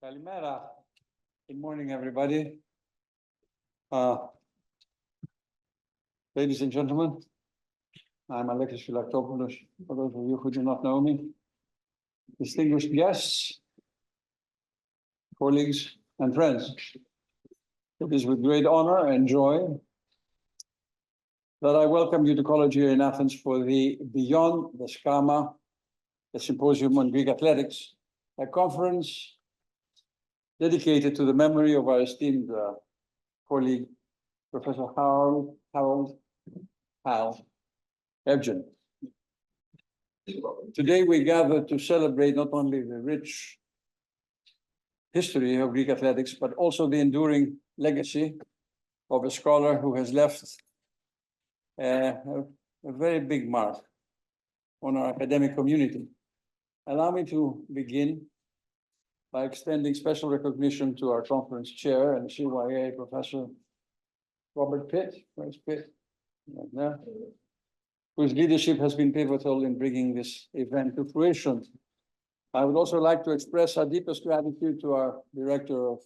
Kalimera. Good morning, everybody. Ladies and gentlemen, I'm Alexis Philactopoulos, for those of you who do not know me. Distinguished guests, colleagues, and friends. It is with great honor and joy that I welcome you to college here in Athens for the Beyond the Skamma, the Symposium on Greek Athletics, a conference dedicated to the memory of our esteemed colleague, Professor Harold Hal Evjen. Today we gather to celebrate not only the rich history of Greek athletics, but also the enduring legacy of a scholar who has left a very big mark on our academic community. Allow me to begin by extending special recognition to our conference chair and CYA Professor Robert Pitt, where's Pitt? Right there, whose leadership has been pivotal in bringing this event to fruition. I would also like to express our deepest gratitude to our Director of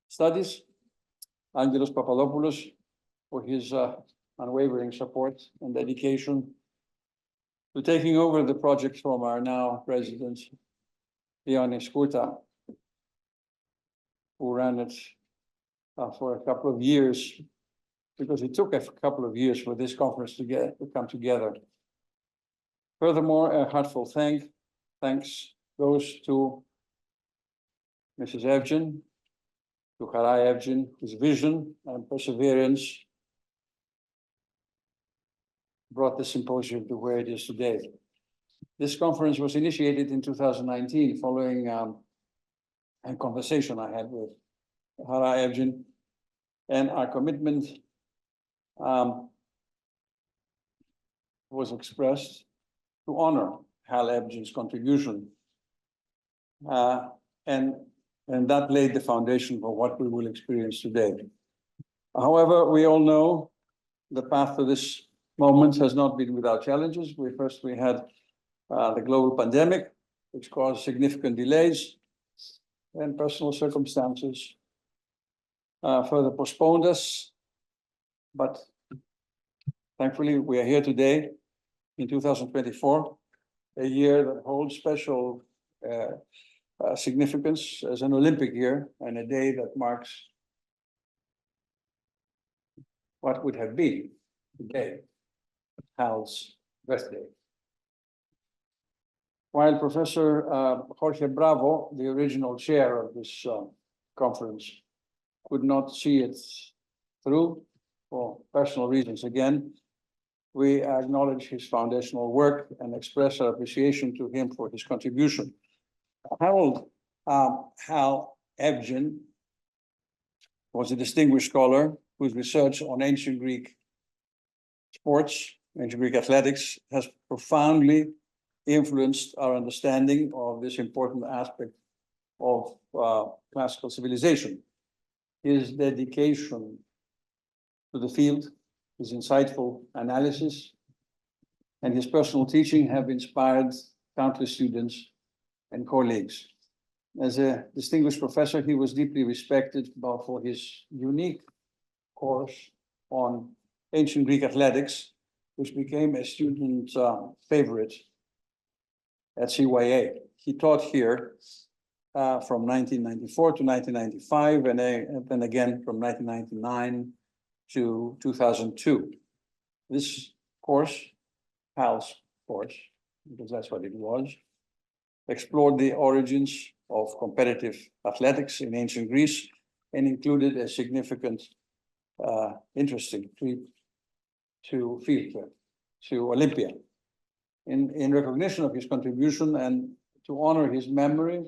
Studies, Angelos Papadopoulos, for his unwavering support and dedication to taking over the project from our now President, Ioannis Kouta, who ran it for a couple of years, because it took a couple of years for this conference to come together. Furthermore, a heartfelt thanks goes to Mrs. Evjen, to Hara Evjen, whose vision and perseverance brought the symposium to where it is today. This conference was initiated in 2019 following a conversation I had with Hara Evjen, and our commitment was expressed to honor Hal Evjen's contribution, and that laid the foundation for what we will experience today. However, we all know the path to this moment has not been without challenges. We had the global pandemic, which caused significant delays, and personal circumstances further postponed us. But thankfully, we are here today in 2024, a year that holds special significance as an Olympic year, and a day that marks what would have been today, Hal's birthday. While Professor Jorge Bravo, the original chair of this conference, could not see it through for personal reasons, again, we acknowledge his foundational work and express our appreciation to him for his contribution. Harold Hal Evjen was a distinguished scholar whose research on ancient Greek sports, ancient Greek athletics, has profoundly influenced our understanding of this important aspect of classical civilization. His dedication to the field, his insightful analysis, and his personal teaching have inspired countless students and colleagues. As a distinguished professor, he was deeply respected both for his unique course on ancient Greek athletics, which became a student favorite at CYA. He taught here from 1994 to 1995, and then again from 1999 to 2002. This course, Hal's course, because that's what it was, explored the origins of competitive athletics in ancient Greece and included a significant, interesting trip to Phyl, to Olympia. In recognition of his contribution and to honor his memory,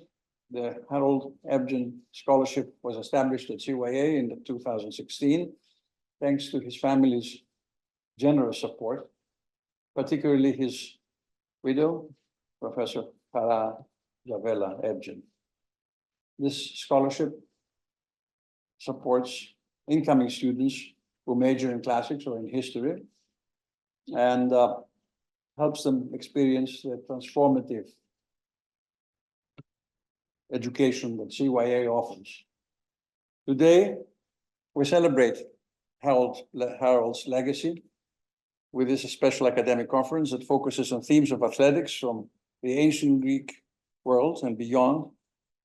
the Harold Evjen Scholarship was established at CYA in 2016, thanks to his family's generous support, particularly his widow, Professor Hara Tzavella Evjen. This scholarship supports incoming students who major in classics or in history, and helps them experience the transformative education that CYA offers. Today, we celebrate Harold's legacy with this special academic conference that focuses on themes of athletics from the ancient Greek world and beyond,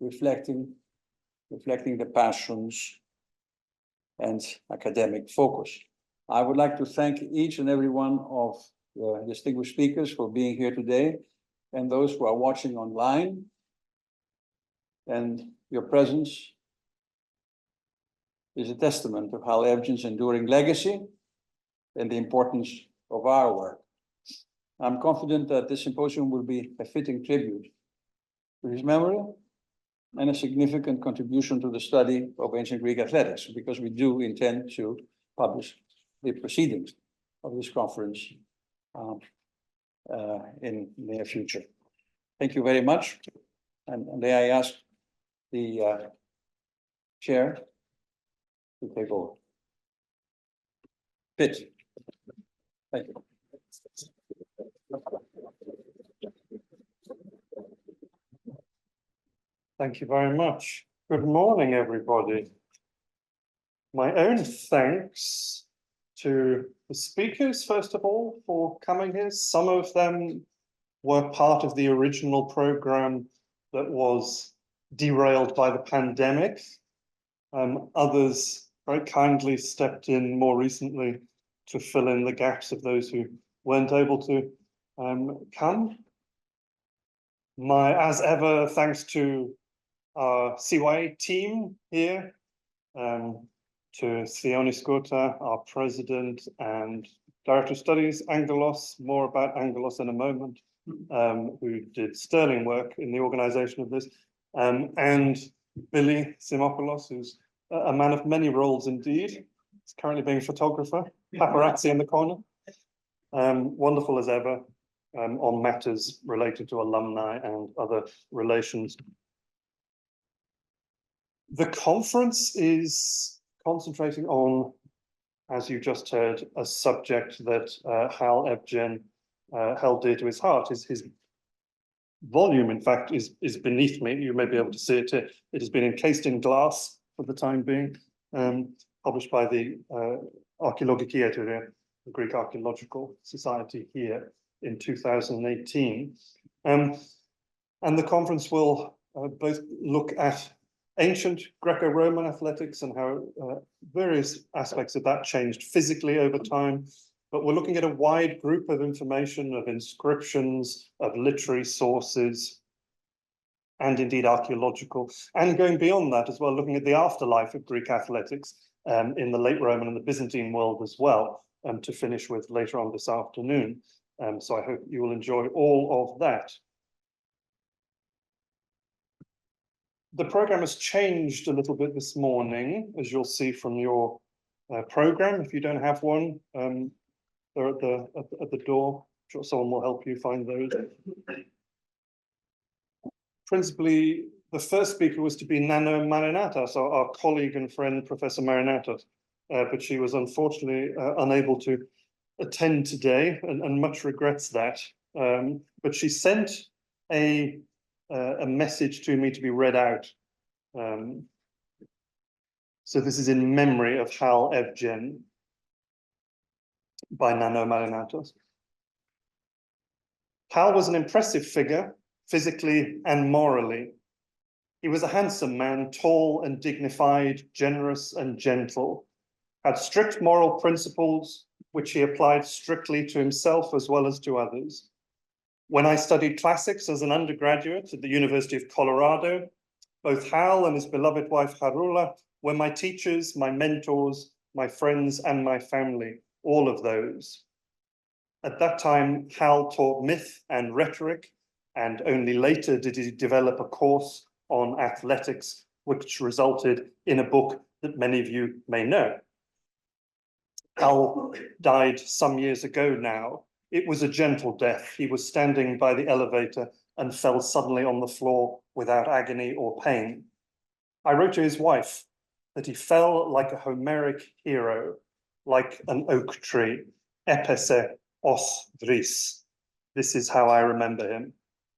reflecting the passions and academic focus. I would like to thank each and every one of the distinguished speakers for being here today, and those who are watching online. And your presence is a testament of Hal Evjen's enduring legacy and the importance of our work. I'm confident that this symposium will be a fitting tribute to his memory and a significant contribution to the study of ancient Greek athletics, because we do intend to publish the proceedings of this conference in the near future. Thank you very much. And may I ask the chair to take over. Pit. Thank you. Thank you very much. Good morning, everybody. My own thanks to the speakers, first of all, for coming here. Some of them were part of the original program that was derailed by the pandemic. Others very kindly stepped in more recently to fill in the gaps of those who weren't able to come. As ever, thanks to our CYA team here, to Theoni Skota, our president and director of studies, Angelos, more about Angelos in a moment, who did sterling work in the organization of this, and Billy Simopoulos, who's a man of many roles indeed. He's currently being a photographer, paparazzi in the corner. Wonderful as ever on matters related to alumni and other relations. The conference is concentrating on, as you just heard, a subject that Hal Evjen held dear to his heart. His volume, in fact, is beneath me. You may be able to see it here. It has been encased in glass for the time being, published by the Archaeologiki Eteria, the Greek Archaeological Society here in 2018. And the conference will both look at ancient Greco-Roman athletics and how various aspects of that changed physically over time. But we're looking at a wide group of information, of inscriptions, of literary sources, and indeed archaeological, and going beyond that as well, looking at the afterlife of Greek athletics in the late Roman and the Byzantine world as well, to finish with later on this afternoon. So I hope you will enjoy all of that. The program has changed a little bit this morning, as you'll see from your program. If you don't have one, they're at the door. I'm sure someone will help you find those. Principally, the first speaker was to be Nano Marinatas, our colleague and friend, Professor Marinatas, but she was unfortunately unable to attend today, and much regrets that. But she sent a message to me to be read out. So this is in memory of Hal Evjen by Nano Marinatas. Hal was an impressive figure, physically and morally. He was a handsome man, tall and dignified, generous and gentle, had strict moral principles, which he applied strictly to himself as well as to others. When I studied classics as an undergraduate at the University of Colorado, both Hal and his beloved wife Harula were my teachers, my mentors, my friends, and my family, all of those. At that time, Hal taught myth and rhetoric, and only later did he develop a course on athletics, which resulted in a book that many of you may know. Hal died some years ago now. It was a gentle death. He was standing by the elevator and fell suddenly on the floor without agony or pain. I wrote to his wife that he fell like a Homeric hero, like an oak tree, epese os dris. This is how I remember him,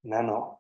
Nano.